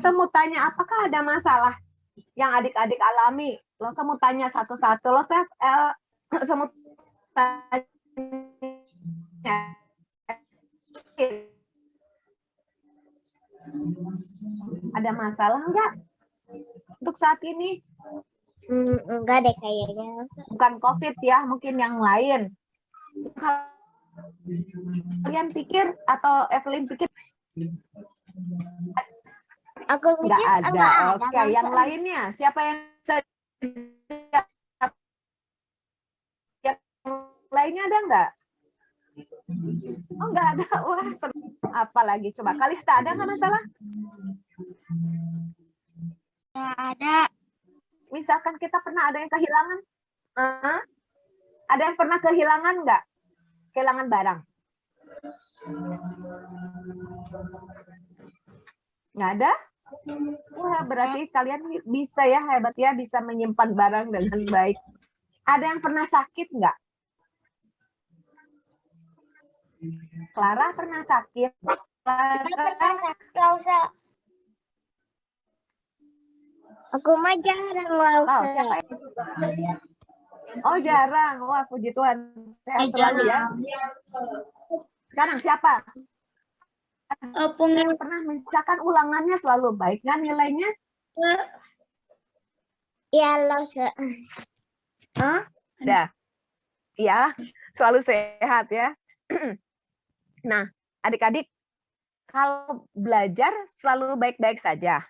saya mau tanya, apakah ada masalah yang adik-adik alami? Saya mau tanya satu-satu. Saya mau tanya. Ada masalah enggak untuk saat ini? Enggak deh kayaknya. Bukan COVID ya, mungkin yang lain. Kalian pikir atau Evelyn pikir? Aku pikir enggak ada. Oke, yang lainnya siapa yang lainnya ada enggak? Oh, enggak ada. Wah, apa lagi? Coba Kalista, ada nggak masalah? Enggak ada. Misalkan kita pernah ada yang kehilangan, ada yang pernah kehilangan nggak? Kehilangan barang? Nggak ada? Wah, berarti kalian bisa ya, hebat ya, bisa menyimpan barang dengan baik. Ada yang pernah sakit nggak? Clara pernah sakit? Nggak usah. Aku mah jarang Oh, siapa yang... Oh, jarang. Wah, puji Tuhan. Sehat selalu ya. Sekarang siapa? Yang pernah misalkan ulangannya selalu baik kan nilainya? Iya, lo Dah. Ya, selalu sehat ya. Nah, adik-adik, kalau belajar selalu baik-baik saja.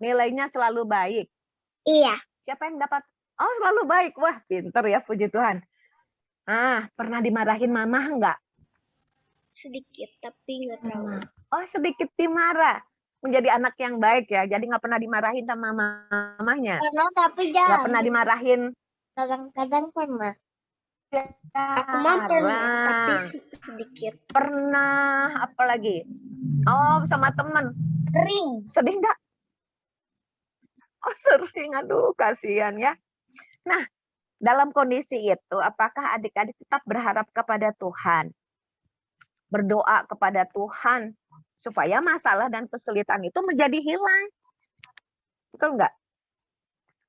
Nilainya selalu baik. Iya. Siapa yang dapat? Oh, selalu baik. Wah, pinter ya, puji Tuhan. Pernah dimarahin mama enggak? Sedikit, tapi nggak terlalu. Oh, sedikit dimarah. Menjadi anak yang baik ya. Jadi nggak pernah dimarahin sama mamanya. Pernah, tapi jarang. Nggak pernah dimarahin. Kadang-kadang pernah. Aku mah pernah, tapi sedikit. Pernah, apa lagi? Oh, sama temen. Sering. Sedih nggak? Oh, sering. Aduh, kasihan ya. Nah, dalam kondisi itu, apakah adik-adik tetap berharap kepada Tuhan? Berdoa kepada Tuhan supaya masalah dan kesulitan itu menjadi hilang. Betul nggak?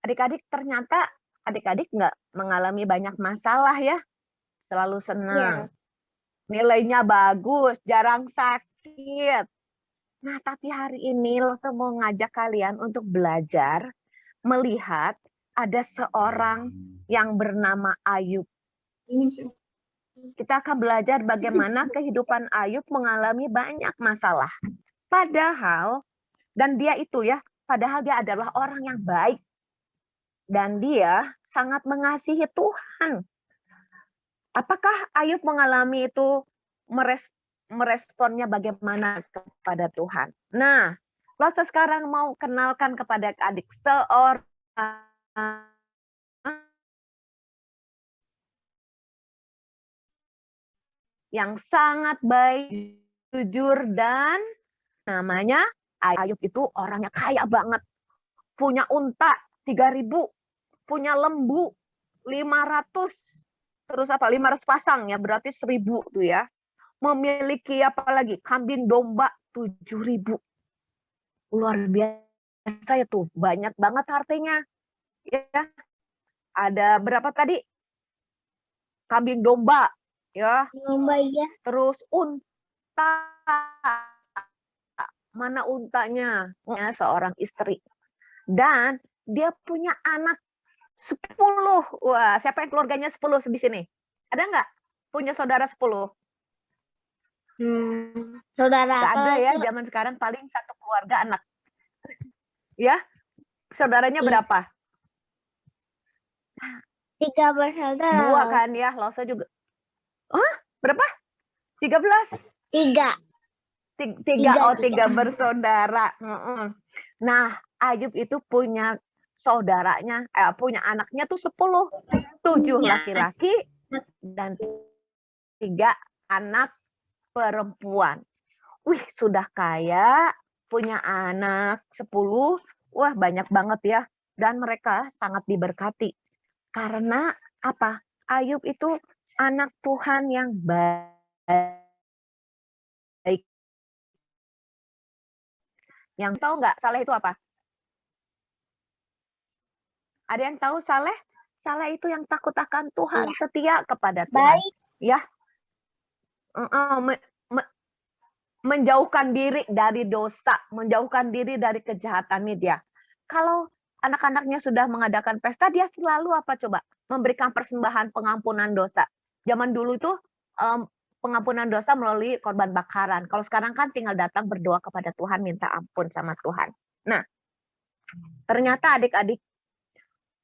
Adik-adik ternyata adik-adik nggak mengalami banyak masalah ya. Selalu senang. Nilainya bagus, jarang sakit. Nah, tapi hari ini saya mau ngajak kalian untuk belajar melihat ada seorang yang bernama Ayub. Kita akan belajar bagaimana kehidupan Ayub mengalami banyak masalah. Padahal, dan dia itu ya, padahal dia adalah orang yang baik. Dan dia sangat mengasihi Tuhan. Apakah Ayub mengalami itu meresponnya bagaimana kepada Tuhan. Nah, Lose sekarang mau kenalkan kepada adik seorang yang sangat baik, jujur, dan namanya Ayub. Itu orangnya kaya banget. Punya unta 3.000, punya lembu 500, terus 500 pasang ya, berarti 1.000 tuh ya. Memiliki apa lagi? Kambing domba 7.000. Luar biasa ya tuh, banyak banget hartanya. Ya, ada berapa tadi? Kambing domba, ya. Domba ya. Terus unta. Mana untanya? Ya, seorang istri. Dan dia punya anak 10. Wah, siapa yang keluarganya 10 di sini? Ada nggak punya saudara 10? Saudara Nggak ada ya, zaman sekarang paling satu keluarga anak. Ya, saudaranya berapa? 3 bersaudara. 2 kan ya, Lose juga. Hah? Berapa? 13? 3. 3 bersaudara. Nah, Ayub itu punya saudaranya, punya anaknya tuh 10. 7 laki-laki dan 3 anak perempuan. Wih, sudah kaya, punya anak 10. Wah, banyak banget ya. Dan mereka sangat diberkati. Karena apa? Ayub itu anak Tuhan yang baik. Yang tahu nggak Saleh itu apa? Ada yang tahu Saleh? Saleh itu yang takut akan Tuhan, setia kepada Tuhan. Baik. Ya. Menjauhkan diri dari dosa, menjauhkan diri dari kejahatan media. Kalau anak-anaknya sudah mengadakan pesta, dia selalu apa coba? Memberikan persembahan pengampunan dosa. Zaman dulu itu pengampunan dosa melalui korban bakaran. Kalau sekarang kan tinggal datang berdoa kepada Tuhan, minta ampun sama Tuhan. Nah, ternyata adik-adik,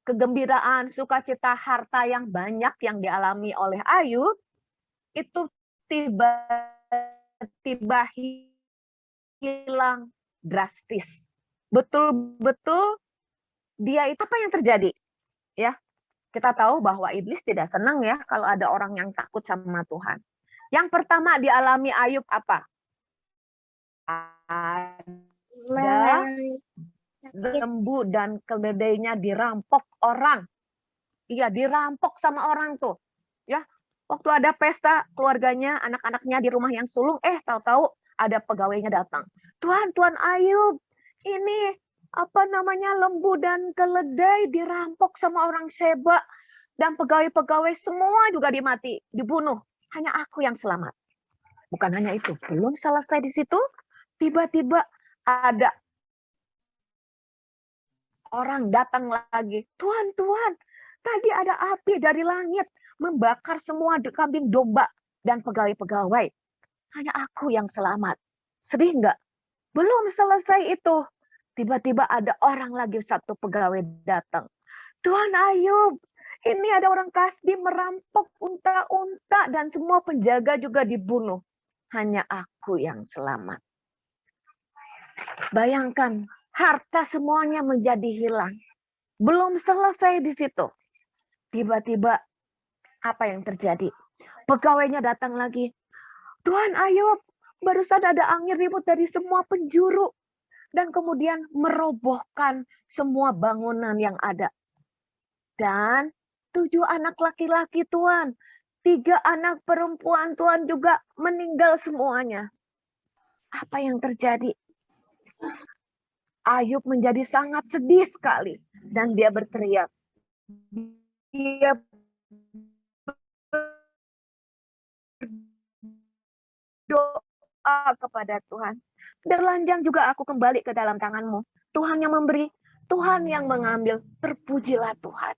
kegembiraan, sukacita, harta yang banyak yang dialami oleh Ayub, itu tiba-tiba hilang drastis. Betul-betul dia itu apa yang terjadi? Ya, kita tahu bahwa iblis tidak senang ya kalau ada orang yang takut sama Tuhan. Yang pertama dialami Ayub apa? Ada lembu dan keledainya dirampok orang. Iya, dirampok sama orang tuh. Ya, waktu ada pesta keluarganya, anak-anaknya di rumah yang sulung, tahu-tahu ada pegawainya datang. Tuan Ayub, ini lembu dan keledai dirampok sama orang Seba, dan pegawai-pegawai semua juga dibunuh. Hanya aku yang selamat. Bukan hanya itu, belum selesai di situ, tiba-tiba ada orang datang lagi. Tuhan, tadi ada api dari langit membakar semua kambing domba dan pegawai-pegawai. Hanya aku yang selamat. Sedih nggak? Belum selesai itu. Tiba-tiba ada orang lagi, satu pegawai datang. Tuhan Ayub, ini ada orang Kasdi merampok unta-unta dan semua penjaga juga dibunuh. Hanya aku yang selamat. Bayangkan, harta semuanya menjadi hilang. Belum selesai di situ. Tiba-tiba apa yang terjadi? Pegawainya datang lagi. Tuhan Ayub, barusan ada angin ribut dari semua penjuru. Dan kemudian merobohkan semua bangunan yang ada. Dan 7 anak laki-laki Tuhan. 3 anak perempuan Tuhan juga meninggal semuanya. Apa yang terjadi? Ayub menjadi sangat sedih sekali. Dan dia berteriak. Dia berdoa kepada Tuhan. Berlanjang juga aku kembali ke dalam tangan-Mu. Tuhan yang memberi, Tuhan yang mengambil. Terpujilah Tuhan.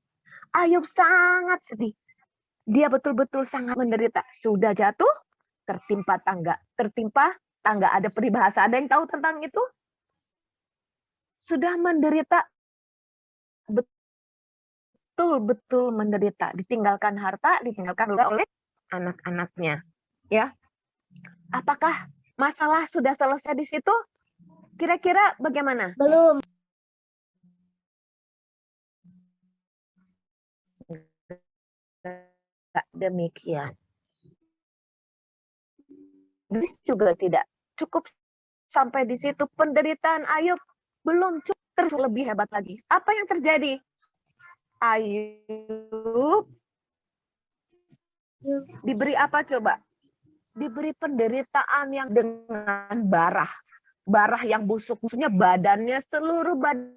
Ayub sangat sedih. Dia betul-betul sangat menderita. Sudah jatuh, tertimpa tangga. Tertimpa tangga. Ada peribahasa. Ada yang tahu tentang itu? Sudah menderita. Betul-betul menderita. Ditinggalkan harta, ditinggalkan oleh anak-anaknya. Ya. Apakah masalah sudah selesai di situ? Kira-kira bagaimana? Belum. Tidak demikian. Iblis juga tidak cukup sampai di situ. Penderitaan Ayub belum cukup, terus lebih hebat lagi. Apa yang terjadi? Ayub diberi apa coba? Diberi penderitaan yang dengan barah. Barah yang busuk, maksudnya badannya, seluruh badannya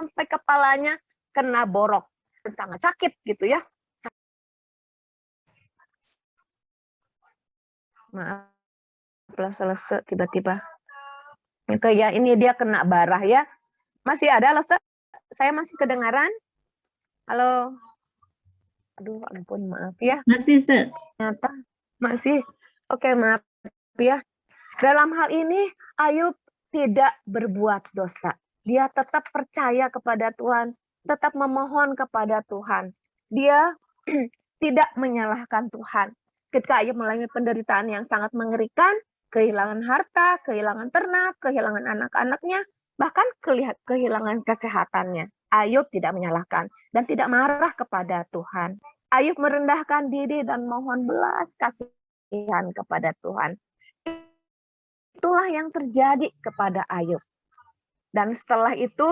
sampai kepalanya kena borok. Sangat sakit gitu ya. Maaf, selesai tiba-tiba. Oke ya, ini dia kena barah ya. Masih ada loh, saya masih kedengaran? Halo? Aduh, ampun, maaf ya. Masih, Se. Ternyata masih. Oke, maaf ya. Dalam hal ini, Ayub tidak berbuat dosa. Dia tetap percaya kepada Tuhan, tetap memohon kepada Tuhan. Dia tidak menyalahkan Tuhan. Ketika Ayub mengalami penderitaan yang sangat mengerikan, kehilangan harta, kehilangan ternak, kehilangan anak-anaknya, bahkan kehilangan kesehatannya. Ayub tidak menyalahkan dan tidak marah kepada Tuhan. Ayub merendahkan diri dan mohon belas kasihan kepada Tuhan. Itulah yang terjadi kepada Ayub. Dan setelah itu,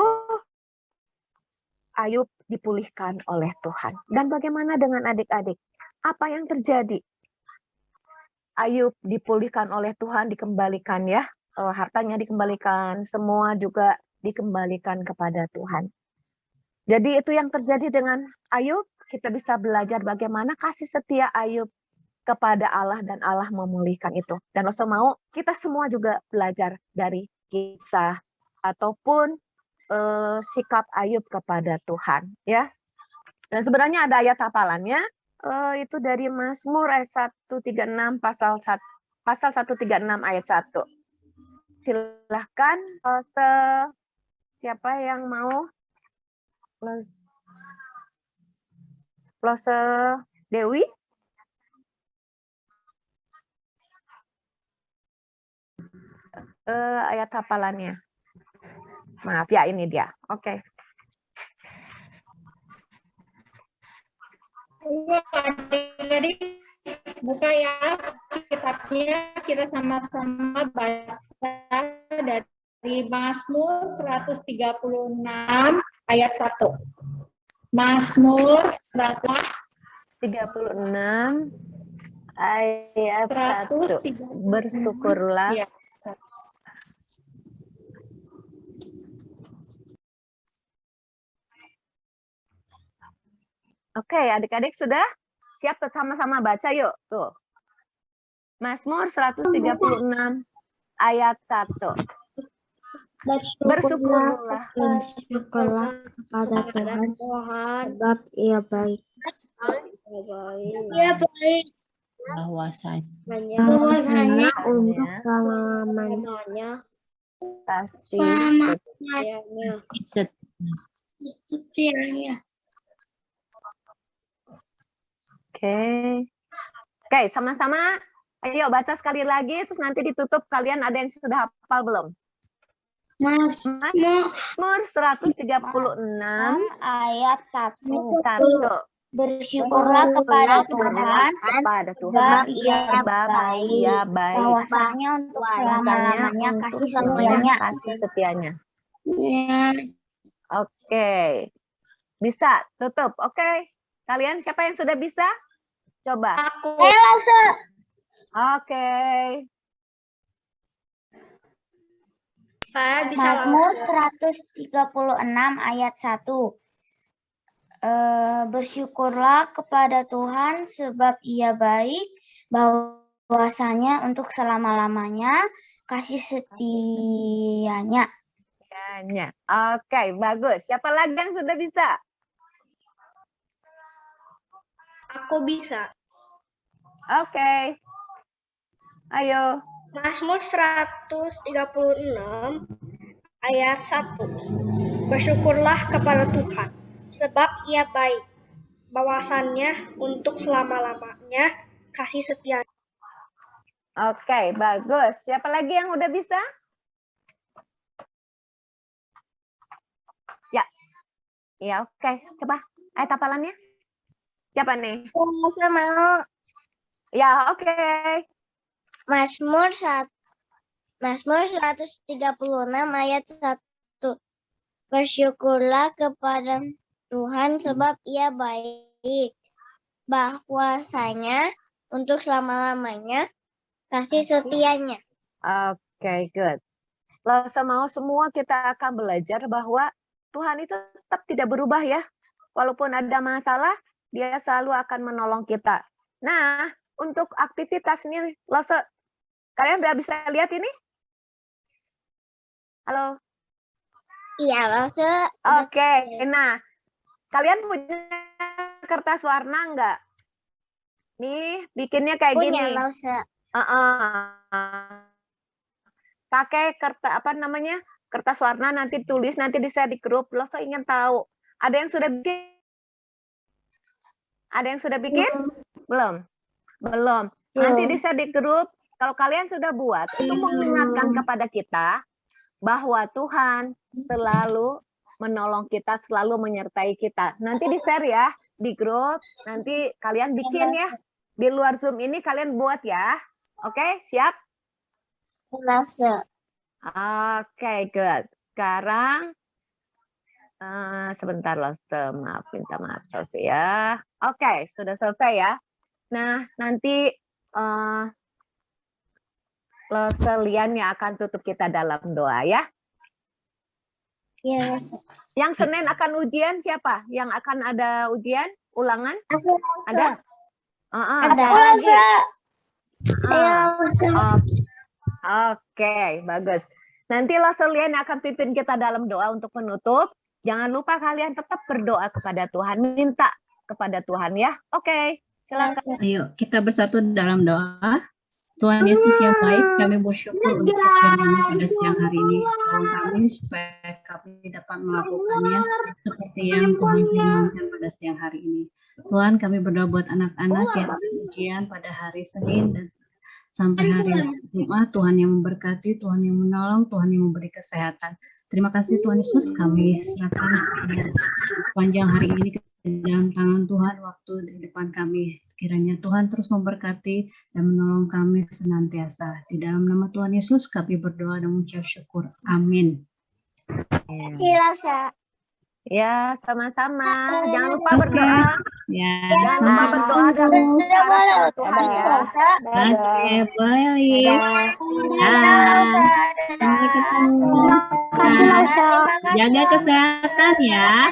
Ayub dipulihkan oleh Tuhan. Dan bagaimana dengan adik-adik? Apa yang terjadi? Ayub dipulihkan oleh Tuhan, dikembalikan ya. Hartanya dikembalikan, semua juga dikembalikan kepada Tuhan. Jadi itu yang terjadi dengan Ayub. Kita bisa belajar bagaimana kasih setia Ayub kepada Allah dan Allah memulihkan itu. Dan Rasul mau kita semua juga belajar dari kisah ataupun sikap Ayub kepada Tuhan ya. Dan sebenarnya ada ayat hafalannya, itu dari Mazmur ayat 136 pasal 136 ayat 1. Silahkan siapa yang mau? Lose Dewi? Ayat hafalannya. Maaf ya, ini dia. Oke. Jadi buka ya kitabnya, kita sama-sama baca dari Mazmur 136 ayat 1. Mazmur 136 ayat 1. Bersyukurlah. Ya. Oke, adik-adik sudah siap sama-sama baca yuk. Tuh. Mazmur 136 ayat 1. Bersyukurlah kepada Tuhan, sebab Ia baik. Ia baik. Bahwasanya untuk selama-lamanya kasih setianya. Oke, sama-sama. Ayo baca sekali lagi, terus nanti ditutup. Kalian ada yang sudah hafal belum? Mazmur 136 ayat 1. Bersyukurlah kepada Tuhan, sebab Ia baik. Bahwasanya untuk selama-lamanya kasih setianya. Oke. Bisa, tutup. Oke. Kalian siapa yang sudah bisa? Coba. Aku. Oke. Saya bisa. Mazmur 136 ayat 1. Bersyukurlah kepada Tuhan sebab Ia baik, bahwasanya untuk selama-lamanya kasih setianya. Oke, bagus. Siapa lagi yang sudah bisa? Aku bisa. Oke. Ayo. Mazmur 136 ayat 1. Bersyukurlah kepada Tuhan, sebab Ia baik. bahwasannya untuk selama-lamanya kasih setia. Oke, bagus. Siapa lagi yang udah bisa? Ya. Ya, oke. Coba ayat hafalannya. Siapa nih? Saya mau. Ya, oke. Mazmur 136 ayat 1. Bersyukurlah kepada Tuhan sebab Ia baik. Bahwasanya untuk selama-lamanya kasih setianya. Oke, good. Lalu mau semua kita akan belajar bahwa Tuhan itu tetap tidak berubah ya. Walaupun ada masalah, Dia selalu akan menolong kita. Nah, untuk aktivitas ini, kalian udah bisa lihat ini? Halo? Iya, Lose. Oke, nah, kalian punya kertas warna nggak? Nih, bikinnya kayak Punya, gini. Lose. Pakai kertas warna, nanti tulis, nanti di-share di grup. Lo ingin tahu, ada yang sudah bikin? Ada yang sudah bikin? Belum? Belum. Nanti di-share di grup. Kalau kalian sudah buat, itu mengingatkan kepada kita bahwa Tuhan selalu menolong kita, selalu menyertai kita. Nanti di-share ya di grup, nanti kalian bikin ya. Di luar Zoom ini kalian buat ya. Oke, siap? Oke, good. Sekarang sebentar loh, minta maaf selesai ya. Oke, sudah selesai ya. Nah, nanti Lian yang akan tutup kita dalam doa ya. Iya. Yang Senin akan ujian siapa? Yang akan ada ujian? Ulangan? Ada? Ada. Oke, bagus. Nanti Lian akan pimpin kita dalam doa untuk menutup. Jangan lupa kalian tetap berdoa kepada Tuhan, minta kepada Tuhan ya. Oke, silakan. Ayo kita bersatu dalam doa. Tuhan Yesus yang baik, kami bersyukur untuk firman-Mu pada siang hari ini. Tolong kami supaya kami dapat melakukannya seperti yang Tuhan firmankan pada siang hari ini. Tuhan, kami berdoa buat anak-anak yang ujian pada hari Senin dan sampai hari Jumat. Tuhan yang memberkati, Tuhan yang menolong, Tuhan yang memberi kesehatan. Terima kasih Tuhan Yesus, kami serahkan panjang hari ini ke dalam tangan Tuhan, waktu di depan kami. Kiranya Tuhan terus memberkati dan menolong kami senantiasa. Di dalam nama Tuhan Yesus kami berdoa dan mengucap syukur. Amin. Ya, sama-sama. Jangan lupa berdoa. Ya, Jangan lupa berdoa dan berharap Tuhan ya. Oke, boleh. Sampai ketemu. Jaga kesehatan ya.